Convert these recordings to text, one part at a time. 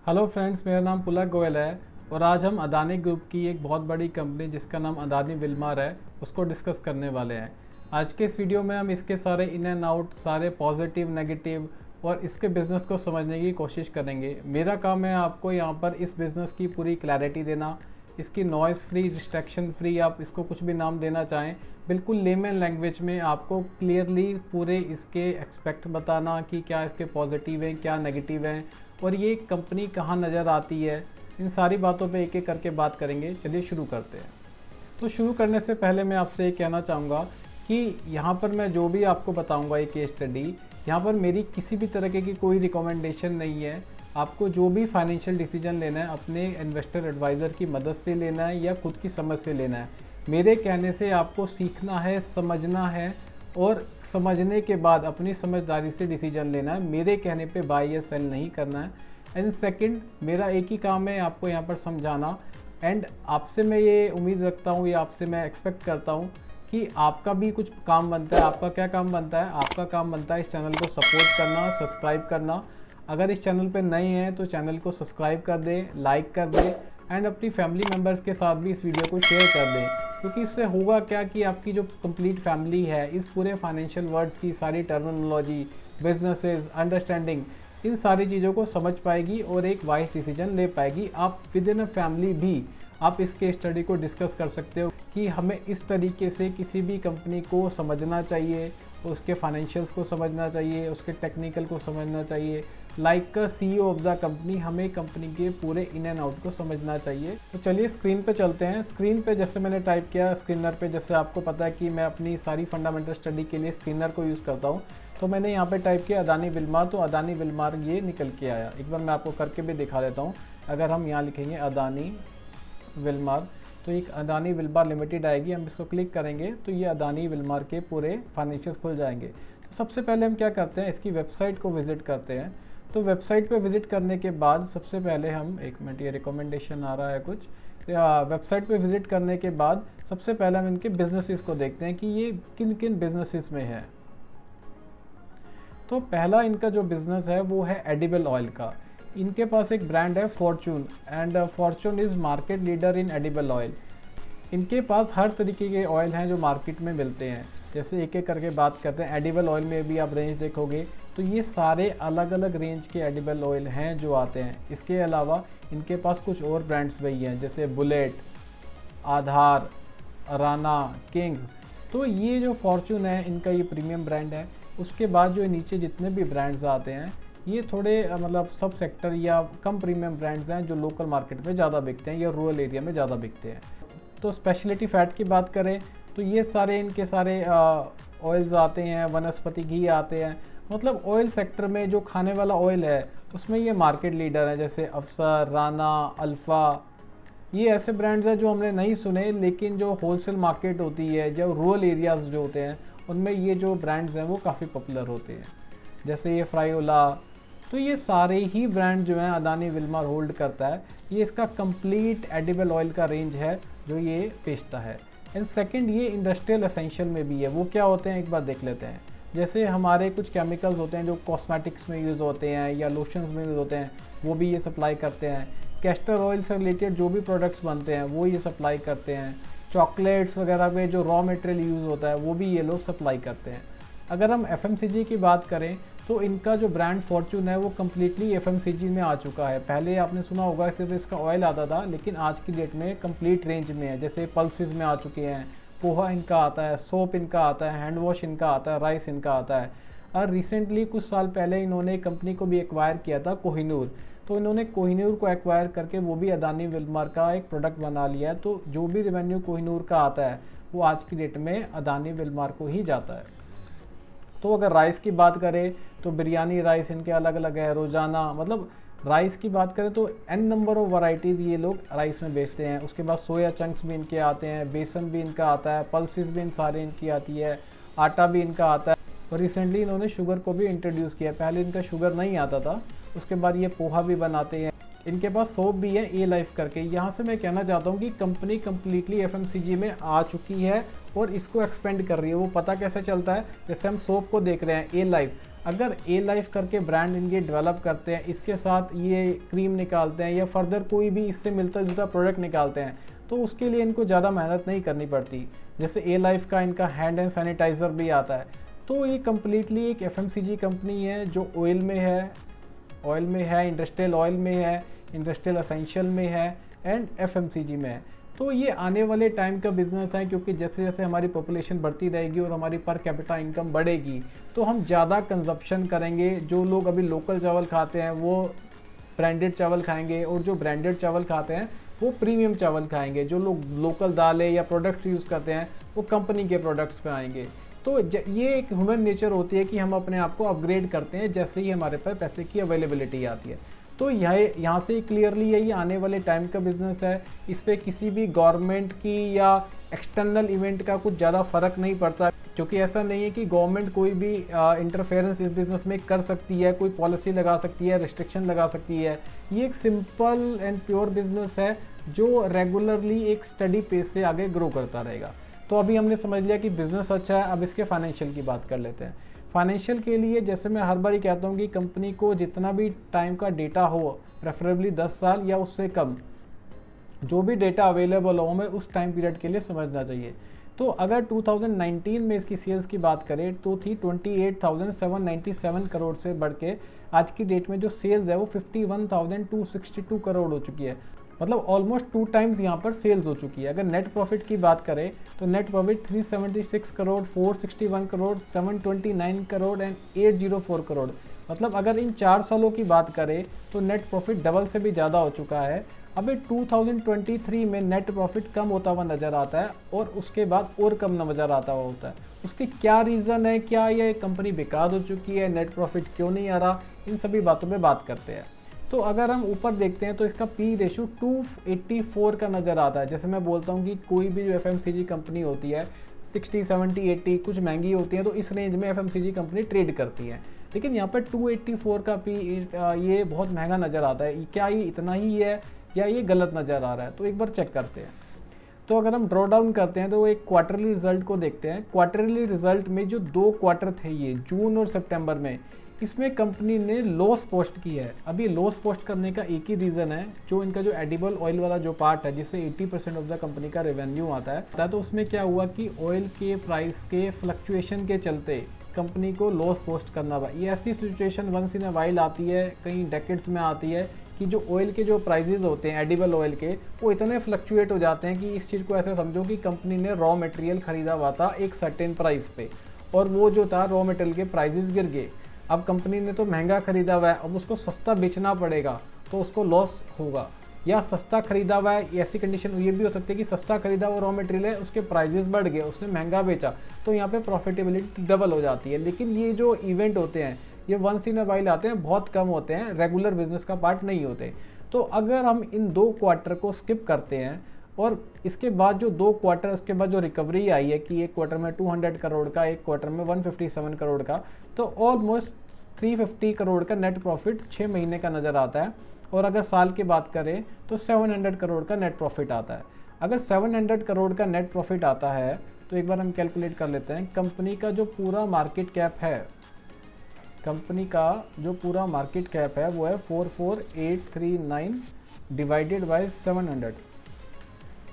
Hello friends, मेरा नाम पुलक गोयल है और आज हम अदानी ग्रुप की एक बहुत बड़ी कंपनी जिसका नाम अदानी विल्मर है उसको डिस्कस करने वाले हैं। आज के इस वीडियो में हम इसके सारे इन एंड आउट, सारे पॉजिटिव नेगेटिव और इसके बिज़नेस को समझने की कोशिश करेंगे। मेरा काम है आपको यहाँ पर इस बिज़नेस की पूरी क्लैरिटी देना, इसकी नॉइज़ फ्री, डिस्ट्रैक्शन फ्री, आप इसको कुछ भी नाम देना चाहें, बिल्कुल लेमन लैंग्वेज में आपको क्लियरली पूरे इसके एक्सपेक्ट बताना कि क्या इसके पॉजिटिव हैं, क्या नेगेटिव हैं और ये कंपनी कहाँ नज़र आती है। इन सारी बातों पे एक एक करके बात करेंगे। चलिए शुरू करते हैं। तो शुरू करने से पहले मैं आपसे ये कहना चाहूँगा कि यहाँ पर मैं जो भी आपको बताऊँगा ये केस स्टडी, यहाँ पर मेरी किसी भी तरह की कोई रिकमेंडेशन नहीं है। आपको जो भी फाइनेंशियल डिसीजन लेना है अपने इन्वेस्टर एडवाइज़र की मदद से लेना है या खुद की समझ से लेना है। मेरे कहने से आपको सीखना है, समझना है और समझने के बाद अपनी समझदारी से डिसीजन लेना है। मेरे कहने पे बाय या सेल नहीं करना है। एंड सेकंड, मेरा एक ही काम है आपको यहाँ पर समझाना। एंड आपसे मैं ये उम्मीद रखता हूँ या आपसे मैं एक्सपेक्ट करता हूँ कि आपका भी कुछ काम बनता है। आपका क्या काम बनता है? आपका काम बनता है इस चैनल को सपोर्ट करना, सब्सक्राइब करना। अगर इस चैनल पे नए हैं तो चैनल को सब्सक्राइब कर दें, लाइक कर दें एंड अपनी फैमिली मेम्बर्स के साथ भी इस वीडियो को शेयर कर दें, क्योंकि इससे होगा क्या कि आपकी जो कंप्लीट फैमिली है इस पूरे फाइनेंशियल वर्ड्स की सारी टर्मिनोलॉजी, बिजनेसेस, अंडरस्टैंडिंग, इन सारी चीज़ों को समझ पाएगी और एक वाइज डिसीजन ले पाएगी। आप विद इन अ फैमिली भी आप इस केस स्टडी को डिस्कस कर सकते हो कि हमें इस तरीके से किसी भी कंपनी को समझना चाहिए, उसके फाइनेंशियल्स को समझना चाहिए, उसके टेक्निकल को समझना चाहिए। Like CEO of the company हमें कंपनी के पूरे इन एंड आउट को समझना चाहिए। तो चलिए स्क्रीन पे चलते हैं। स्क्रीन पे जैसे मैंने टाइप किया स्क्रीनर पे, जैसे आपको पता है कि मैं अपनी सारी फंडामेंटल स्टडी के लिए स्क्रीनर को यूज़ करता हूँ, तो मैंने यहाँ पे टाइप किया अदानी विल्मर, तो अदानी विल्मर ये निकल के आया। एक बार मैं आपको करके भी दिखा देता हूँ। अगर हम यहाँ लिखेंगे अदानी विल्मर तो एक अदानी विल्मर लिमिटेड आएगी। हम इसको क्लिक करेंगे तो ये अदानी विल्मर के पूरे फाइनेंशियल्स खुल जाएंगे। तो सबसे पहले हम क्या करते हैं, इसकी वेबसाइट को विज़िट करते हैं। तो वेबसाइट पे विज़िट करने के बाद सबसे पहले हम, एक मिनट, ये रिकमेंडेशन आ रहा है कुछ, वेबसाइट पे विज़िट करने के बाद सबसे पहले हम इनके बिजनेसेस को देखते हैं कि ये किन किन बिजनेसेस में है। तो पहला इनका जो बिज़नेस है वो है एडिबल ऑयल का। इनके पास एक ब्रांड है Fortune and Fortune is market leader in edible oil. इनके पास हर तरीके के ऑयल हैं जो मार्केट में मिलते हैं। जैसे एक एक करके बात करते हैं। एडिबल ऑयल में भी आप रेंज देखोगे तो ये सारे अलग अलग रेंज के एडिबल ऑयल हैं जो आते हैं। इसके अलावा इनके पास कुछ और ब्रांड्स भी हैं जैसे बुलेट, आधार, राना, किंग्स। तो ये जो फॉर्चून है इनका ये प्रीमियम ब्रांड है। उसके बाद जो नीचे जितने भी ब्रांड्स आते हैं ये थोड़े मतलब सब सेक्टर या कम प्रीमियम ब्रांड्स हैं जो लोकल मार्केट में ज़्यादा बिकते हैं या रूरल एरिया में ज़्यादा बिकते हैं। तो स्पेशलिटी फ़ैट की बात करें तो ये सारे इनके सारे ऑयल्स आते हैं, वनस्पति घी आते हैं। मतलब ऑयल सेक्टर में जो खाने वाला ऑयल है उसमें ये मार्केट लीडर है। जैसे अफसर, राना, अल्फ़ा, ये ऐसे ब्रांड्स हैं जो हमने नहीं सुने, लेकिन जो होलसेल मार्केट होती है, जो रूरल एरियाज़ जो होते हैं उनमें ये जो ब्रांड्स हैं वो काफ़ी पॉपुलर होते हैं। जैसे ये फ्रायोला। तो ये सारे ही ब्रांड जो हैं अदानी विल्मर होल्ड करता है। ये इसका कंप्लीट एडिबल ऑयल का रेंज है जो ये बेचता है। एंड सेकंड, ये इंडस्ट्रियल एसेंशियल में भी है। वो क्या होते हैं एक बार देख लेते हैं। जैसे हमारे कुछ केमिकल्स होते हैं जो कॉस्मेटिक्स में यूज़ होते हैं या लोशंस में यूज़ होते हैं, वो भी ये सप्लाई करते हैं। कैस्टर ऑयल से रिलेटेड जो भी प्रोडक्ट्स बनते हैं वो ये सप्लाई करते हैं। चॉकलेट्स वगैरह में जो रॉ मटेरियल यूज़ होता है वो भी ये लोग सप्लाई करते हैं। अगर हम FMCG की बात करें तो इनका जो ब्रांड फॉर्चून है वो कम्प्लीटली FMCG में आ चुका है। पहले आपने सुना होगा सिर्फ इसका ऑयल आता था, लेकिन आज की डेट में कंप्लीट रेंज में है। जैसे पल्सेस में आ चुके हैं, पोहा इनका आता है, सोप इनका आता है, हैंड वॉश इनका आता है, राइस इनका आता है। और रिसेंटली कुछ साल पहले इन्होंने एक कंपनी को भी एक्वायर किया था, कोहिनूर। तो इन्होंने कोहिनूर को एक्वायर करके वो भी अदानी विल्मर का एक प्रोडक्ट बना लिया है। तो जो भी रेवेन्यू कोहिनूर का आता है वो आज की डेट में अदानी विल्मर को ही जाता है। तो अगर राइस की बात करें तो बिरयानी राइस इनके अलग अलग है, रोज़ाना, मतलब राइस की बात करें तो n नंबर ऑफ वैरायटीज़ ये लोग राइस में बेचते हैं। उसके बाद सोया चंक्स भी इनके आते हैं, बेसन भी इनका आता है, पल्सेस भी इन सारे इनकी आती है, आटा भी इनका आता है। और रिसेंटली इन्होंने शुगर को भी इंट्रोड्यूस किया। पहले इनका शुगर नहीं आता था। उसके बाद ये पोहा भी बनाते हैं। इनके पास सोप भी है, ए लाइफ करके। यहाँ से मैं कहना चाहता हूँ कि कंपनी कम्प्लीटली FMCG में आ चुकी है और इसको एक्सपेंड कर रही है। वो पता कैसे चलता है, जैसे हम सोप को देख रहे हैं, ए लाइफ। अगर ए लाइफ करके ब्रांड इनके डेवलप करते हैं, इसके साथ ये क्रीम निकालते हैं या फर्दर कोई भी इससे मिलता जुलता प्रोडक्ट निकालते हैं, तो उसके लिए इनको ज़्यादा मेहनत नहीं करनी पड़ती। जैसे ए लाइफ का इनका हैंड एंड सैनिटाइज़र भी आता है। तो ये कम्प्लीटली एक एफएमसीजी कंपनी है जो ऑयल में है, इंडस्ट्रियल ऑयल में है, इंडस्ट्रियल एसेंशियल में है एंड एफएमसीजी में है। तो ये आने वाले टाइम का बिजनेस है, क्योंकि जैसे जैसे हमारी पॉपुलेशन बढ़ती रहेगी और हमारी पर कैपिटा इनकम बढ़ेगी तो हम ज़्यादा कंजप्शन करेंगे। जो लोग अभी लोकल चावल खाते हैं वो ब्रांडेड चावल खाएंगे, और जो ब्रांडेड चावल खाते हैं वो प्रीमियम चावल खाएंगे। जो लोग लोकल दालें या प्रोडक्ट्स यूज़ करते हैं वो कंपनी के प्रोडक्ट्स पे आएंगे। तो ये एक ह्यूमन नेचर होती है कि हम अपने आप को अपग्रेड करते हैं जैसे ही हमारे पास पैसे की अवेलेबिलिटी आती है। तो यहाँ से क्लियरली यही आने वाले टाइम का बिजनेस है। इस पर किसी भी गवर्नमेंट की या एक्सटर्नल इवेंट का कुछ ज़्यादा फ़र्क नहीं पड़ता, क्योंकि ऐसा नहीं है कि गवर्नमेंट कोई भी इंटरफेरेंस इस बिज़नेस में कर सकती है, कोई पॉलिसी लगा सकती है, रिस्ट्रिक्शन लगा सकती है। ये एक सिंपल एंड प्योर बिजनेस है जो रेगुलरली एक स्टडी पेस से आगे ग्रो करता रहेगा। तो अभी हमने समझ लिया कि बिज़नेस अच्छा है, अब इसके फाइनेंशियल की बात कर लेते हैं। फाइनेंशियल के लिए जैसे मैं हर बार ही कहता हूँ कि कंपनी को जितना भी टाइम का डेटा हो, प्रेफरेबली 10 साल या उससे कम, जो भी डेटा अवेलेबल हो हमें उस टाइम पीरियड के लिए समझना चाहिए। तो अगर 2019 में इसकी सेल्स की बात करें तो थी 28,797 करोड़ से बढ़ के आज की डेट में जो सेल्स है वो 51,262 करोड़ हो चुकी है। मतलब ऑलमोस्ट 2 टाइम्स यहाँ पर सेल्स हो चुकी है। अगर नेट प्रॉफिट की बात करें तो net profit 376 crore, 461 crore, 729 crore and 804 crore. मतलब अगर इन 4 सालों की बात करें तो नेट प्रॉफिट डबल से भी ज़्यादा हो चुका है। अभी 2023 में नेट प्रॉफिट कम होता हुआ नज़र आता है और उसके बाद और कम नज़र आता हुआ होता है। उसके क्या रीज़न है, क्या ये कंपनी बेकार हो चुकी है, नेट प्रॉफिट क्यों नहीं आ रहा, इन सभी बातों पे बात करते हैं। तो अगर हम ऊपर देखते हैं तो इसका पी रेशो 284 का नज़र आता है। जैसे मैं बोलता हूँ कि कोई भी जो एफएमसीजी कंपनी होती है 60, 70, 80 कुछ महंगी होती है, तो इस रेंज में एफएमसीजी कंपनी ट्रेड करती है। लेकिन यहाँ पर 284 का पी ये बहुत महंगा नज़र आता है। क्या ये इतना ही है या ये गलत नज़र आ रहा है? तो एक बार चेक करते हैं। तो अगर हम ड्रॉ डाउन करते हैं तो एक क्वार्टरली रिजल्ट को देखते हैं। क्वार्टरली रिजल्ट में जो 2 क्वार्टर थे, ये जून और सितंबर में, इसमें कंपनी ने लॉस पोस्ट की है। अभी लॉस पोस्ट करने का एक ही रीज़न है, जो इनका जो एडिबल ऑयल वाला जो पार्ट है जिससे 80% ऑफ द कंपनी का रेवेन्यू आता है, तो उसमें क्या हुआ कि ऑयल के प्राइस के फ्लक्चुएशन के चलते कंपनी को लॉस पोस्ट करना पड़ा। ये ऐसी situation once in a while आती है, कई डेकेड्स में आती है कि जो ऑयल के जो प्राइजेज होते हैं एडिबल ऑयल के, वो इतने फ्लक्चुएट हो जाते हैं कि इस चीज़ को ऐसे समझो कि कंपनी ने रॉ मटेरियल खरीदा हुआ था एक सर्टेन प्राइस पे, और वो जो था रॉ मटेरियल के प्राइजेस गिर गए। अब कंपनी ने तो महंगा खरीदा हुआ है, अब उसको सस्ता बेचना पड़ेगा तो उसको लॉस होगा। या सस्ता खरीदा हुआ है, ऐसी कंडीशन ये भी हो सकती है कि सस्ता खरीदा हुआ रॉ मटेरियल है, उसके प्राइजेस बढ़ गए, उसने महंगा बेचा, तो यहाँ पे प्रॉफिटेबिलिटी डबल हो जाती है। लेकिन ये जो इवेंट होते हैं ये वंस इन अ वाइल आते हैं, बहुत कम होते हैं, रेगुलर बिजनेस का पार्ट नहीं होते। तो अगर हम इन 2 क्वार्टर को स्किप करते हैं और इसके बाद जो 2 क्वार्टर, उसके बाद जो रिकवरी आई है कि एक क्वार्टर में 200 करोड़ का, एक क्वार्टर में 157 करोड़ का, तो ऑलमोस्ट 350 करोड़ का नेट प्रॉफिट 6 महीने का नज़र आता है। और अगर साल की बात करें तो 700 करोड़ का नेट प्रॉफिट आता है। अगर 700 करोड़ का नेट प्रॉफिट आता है तो एक बार हम कैलकुलेट कर लेते हैं। कंपनी का जो पूरा मार्केट कैप है, कंपनी का जो पूरा मार्केट कैप है वो है 44839 डिवाइडेड बाय 700,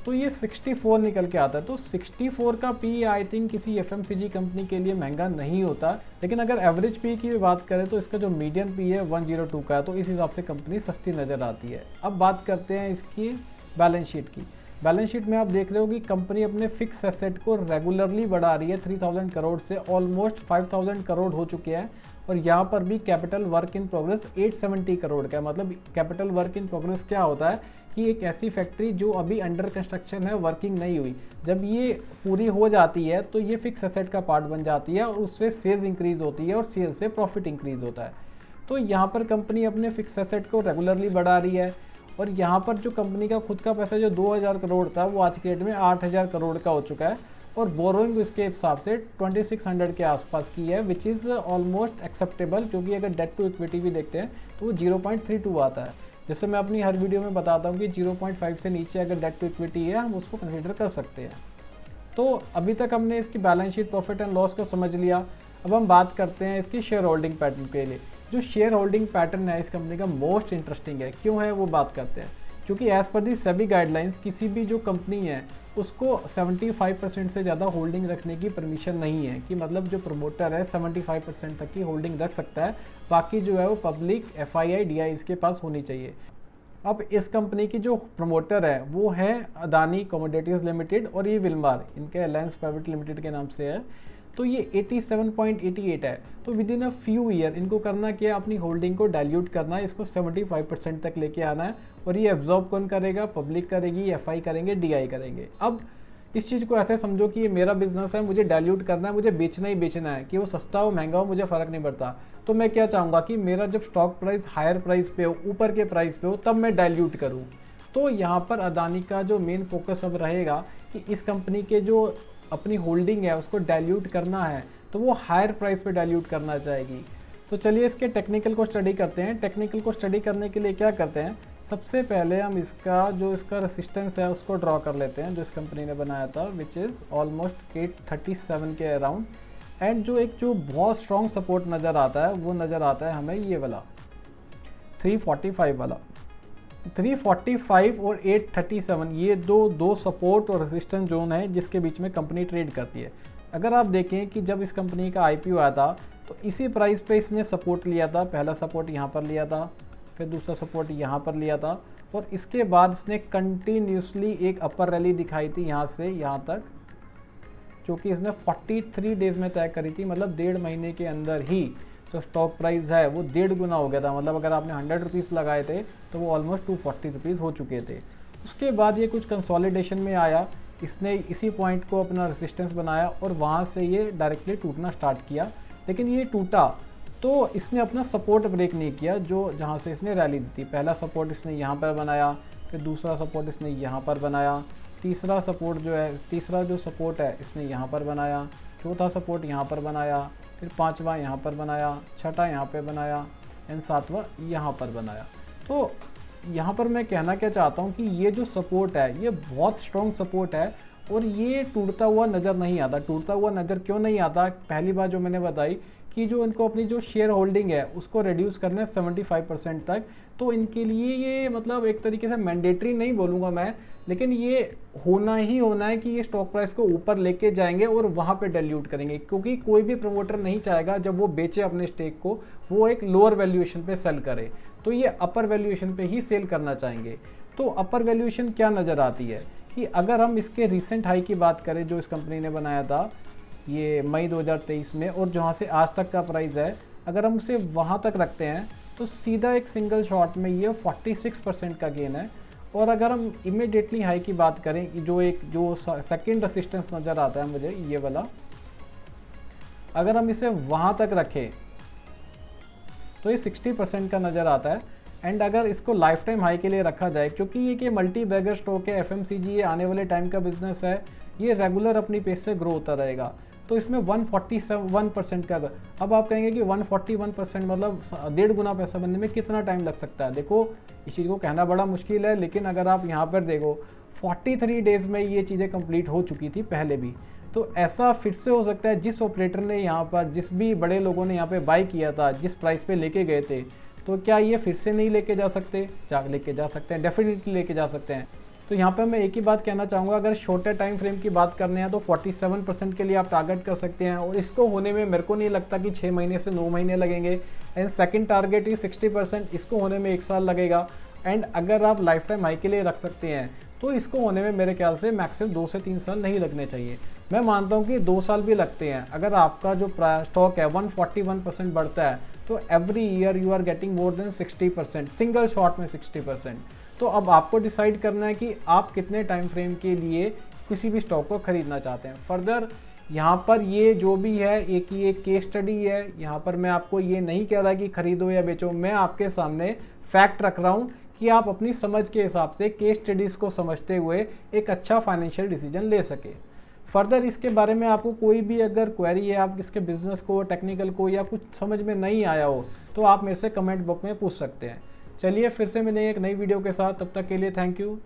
तो ये 64 निकल के आता है। तो 64 का पी आई थिंक किसी एफएमसीजी कंपनी के लिए महंगा नहीं होता। लेकिन अगर एवरेज पी की बात करें तो इसका जो मीडियन पी है 102 का है, तो इस हिसाब से कंपनी सस्ती नज़र आती है। अब बात करते हैं इसकी बैलेंस शीट की। बैलेंस शीट में आप देख रहे हो कि कंपनी अपने फिक्स एसेट को रेगुलरली बढ़ा रही है। 3000 करोड़ से ऑलमोस्ट 5000 करोड़ हो चुके हैं। और यहाँ पर भी capital work in progress 870 crore का है। मतलब कैपिटल वर्क इन प्रोग्रेस क्या होता है कि एक ऐसी फैक्ट्री जो अभी अंडर कंस्ट्रक्शन है, वर्किंग नहीं हुई, जब ये पूरी हो जाती है तो ये फिक्स एसेट का पार्ट बन जाती है और उससे सेल्स इंक्रीज होती है और सेल्स से प्रॉफिट इंक्रीज होता है। तो यहाँ पर कंपनी अपने फिक्स एसेट को रेगुलरली बढ़ा रही है। और यहाँ पर जो कंपनी का खुद का पैसा जो 2000 करोड़ था वो आज के डेट में 8000 करोड़ का हो चुका है। और बोरोइंग इसके हिसाब से 2600 के आसपास की है, विच इज़ ऑलमोस्ट एक्सेप्टेबल, क्योंकि अगर डेट टू इक्विटी भी देखते हैं तो वो 0.32 आता है। जैसे मैं अपनी हर वीडियो में बताता हूँ कि 0.5 से नीचे अगर डेट टू इक्विटी है हम उसको कंसीडर कर सकते हैं। तो अभी तक हमने इसकी balance sheet, profit and loss को समझ लिया। अब हम बात करते हैं इसकी शेयर होल्डिंग पैटर्न के लिए। जो शेयर होल्डिंग पैटर्न है इस कंपनी का मोस्ट इंटरेस्टिंग है। क्यों है वो बात करते हैं। क्योंकि एज़ पर दी सेबी गाइडलाइंस किसी भी जो कंपनी है उसको 75% से ज़्यादा होल्डिंग रखने की परमिशन नहीं है, कि मतलब जो प्रमोटर है 75% तक की होल्डिंग रख सकता है, बाकी जो है वो पब्लिक FII DI इसके पास होनी चाहिए। अब इस कंपनी की जो प्रमोटर है वो है अदानी कमोडिटीज़ लिमिटेड और ये विल्मार, इनके अलायंस प्राइवेट लिमिटेड के नाम से है। तो ये 87.88 है। तो with in a few year इनको करना क्या है, अपनी होल्डिंग को डाइल्यूट करना है, इसको 75% तक लेके आना है। और ये एब्जॉर्ब कौन करेगा, पब्लिक करेगी, FI करेंगे, DI करेंगे। अब इस चीज़ को ऐसे समझो कि ये मेरा बिजनेस है, मुझे डाइल्यूट करना है, मुझे बेचना ही बेचना है, कि वो सस्ता हो महंगा हो मुझे फ़र्क नहीं पड़ता। तो मैं क्या चाहूँगा कि मेरा जब स्टॉक प्राइस हायर प्राइस पे हो, ऊपर के प्राइस पे हो, तब मैं डाइल्यूट करूँ। तो यहाँ पर अदानी का जो मेन फोकस अब रहेगा कि इस कंपनी के जो अपनी होल्डिंग है उसको डाइल्यूट करना है, तो वो हायर प्राइस पे डाइल्यूट करना चाहेगी। तो चलिए इसके टेक्निकल को स्टडी करते हैं। टेक्निकल को स्टडी करने के लिए क्या करते हैं, सबसे पहले हम इसका रेसिस्टेंस है उसको ड्रॉ कर लेते हैं जो इस कंपनी ने बनाया था, विच इज़ ऑलमोस्ट 837 के अराउंड। एंड जो बहुत स्ट्रॉन्ग सपोर्ट नज़र आता है वो नज़र आता है हमें ये वाला 345 वाला। 345 और 837 ये दो सपोर्ट और रेजिस्टेंस जोन है जिसके बीच में कंपनी ट्रेड करती है। अगर आप देखें कि जब इस कंपनी का IPO आया था तो इसी प्राइस पे इसने सपोर्ट लिया था। पहला सपोर्ट यहाँ पर लिया था, फिर दूसरा सपोर्ट यहाँ पर लिया था, और इसके बाद इसने कंटिन्यूसली एक अपर रैली दिखाई थी यहाँ से यहाँ तक, जो कि इसने 43 डेज़ में तय करी थी। मतलब 1.5 महीने के अंदर ही जो स्टॉक प्राइस है वो 1.5 गुना हो गया था। मतलब अगर आपने 100 रुपीज़ लगाए थे तो वो ऑलमोस्ट 240 रुपीज़ हो चुके थे। उसके बाद ये कुछ कंसोलिडेशन में आया, इसने इसी पॉइंट को अपना रेसिस्टेंस बनाया और वहाँ से ये डायरेक्टली टूटना स्टार्ट किया। लेकिन ये टूटा तो इसने अपना सपोर्ट ब्रेक नहीं किया जो जहाँ से इसने रैली दी थी। पहला सपोर्ट इसने यहाँ पर बनाया, फिर दूसरा सपोर्ट इसने यहाँ पर बनाया, तीसरा जो सपोर्ट है इसने यहाँ पर बनाया, चौथा सपोर्ट यहाँ पर बनाया, फिर पांचवा यहाँ पर बनाया, छठा यहाँ पे बनाया, एंड सातवां यहाँ पर बनाया। तो यहाँ पर मैं कहना क्या चाहता हूँ कि ये जो सपोर्ट है ये बहुत स्ट्रॉन्ग सपोर्ट है और ये टूटता हुआ नज़र नहीं आता। टूटता हुआ नज़र क्यों नहीं आता, पहली बात जो मैंने बताई कि जो इनको अपनी जो शेयर होल्डिंग है उसको रिड्यूस करना है 75% तक। तो इनके लिए ये मतलब एक तरीके से मैंडेटरी नहीं बोलूँगा मैं, लेकिन ये होना ही होना है कि ये स्टॉक प्राइस को ऊपर लेके जाएंगे और वहाँ पे डाइल्यूट करेंगे। क्योंकि कोई भी प्रमोटर नहीं चाहेगा जब वो बेचे अपने स्टेक को वो एक लोअर वैल्यूएशन पे सेल करे, तो ये अपर वैल्यूएशन पे ही सेल करना चाहेंगे। तो अपर वैल्यूएशन क्या नज़र आती है कि अगर हम इसके रिसेंट हाई की बात करें जो इस कंपनी ने बनाया था ये मई 2023 में, और जहाँ से आज तक का प्राइस है, अगर हम उसे वहाँ तक रखते हैं तो सीधा एक सिंगल शॉट में ये 46% का गेन है। और अगर हम इमीडिएटली हाई की बात करें कि जो सेकंड रेसिस्टेंस नज़र आता है मुझे ये वाला, अगर हम इसे वहाँ तक रखें तो ये 60% का नज़र आता है। एंड अगर इसको लाइफ टाइम हाई के लिए रखा जाए, क्योंकि ये कि मल्टी बैगर स्टॉक है, FMCG ये आने वाले टाइम का बिजनेस है, ये रेगुलर अपनी पेस से ग्रो होता रहेगा, तो इसमें 141% का। अब आप कहेंगे कि 141% मतलब 1.5 गुना पैसा बनने में कितना टाइम लग सकता है। देखो इस चीज़ को कहना बड़ा मुश्किल है, लेकिन अगर आप यहाँ पर देखो 43 डेज़ में ये चीज़ें कंप्लीट हो चुकी थी पहले भी। तो ऐसा फिर से हो सकता है, जिस ऑपरेटर ने यहाँ पर, जिस भी बड़े लोगों ने यहाँ पे बाई किया था, जिस प्राइस पे लेके गए थे, तो क्या ये फिर से नहीं लेके जा सकते? लेके जा सकते हैं, डेफिनेटली लेके जा सकते हैं। तो यहाँ पे मैं एक ही बात कहना चाहूँगा, अगर शॉर्टर टाइम फ्रेम की बात करने हैं तो 47% के लिए आप टारगेट कर सकते हैं, और इसको होने में मेरे को नहीं लगता कि 6 महीने से 9 महीने लगेंगे। एंड सेकंड टारगेट ही 60%, इसको होने में 1 साल लगेगा। एंड अगर आप लाइफ टाइम हाई के लिए रख सकते हैं तो इसको होने में मेरे ख्याल से मैक्सिमम 2 से 3 साल नहीं लगने चाहिए। मैं मानता हूँ कि 2 साल भी लगते हैं। अगर आपका जो स्टॉक है 141% बढ़ता है तो every year you are getting more than 60%, single shot में 60%। तो अब आपको डिसाइड करना है कि आप कितने टाइम फ्रेम के लिए किसी भी स्टॉक को खरीदना चाहते हैं। फर्दर यहाँ पर ये जो भी है ये केस स्टडी है, यहाँ पर मैं आपको ये नहीं कह रहा कि खरीदो या बेचो, मैं आपके सामने फैक्ट रख रहा हूँ कि आप अपनी समझ के हिसाब से केस स्टडीज़ को समझते हुए एक अच्छा फाइनेंशियल डिसीजन ले सके। फर्दर इसके बारे में आपको कोई भी अगर क्वेरी है, आप इसके बिजनेस को, टेक्निकल को, या कुछ समझ में नहीं आया हो तो आप मेरे से कमेंट बॉक्स में पूछ सकते हैं। चलिए फिर से मिलेंगे एक नई वीडियो के साथ, तब तक के लिए थैंक यू।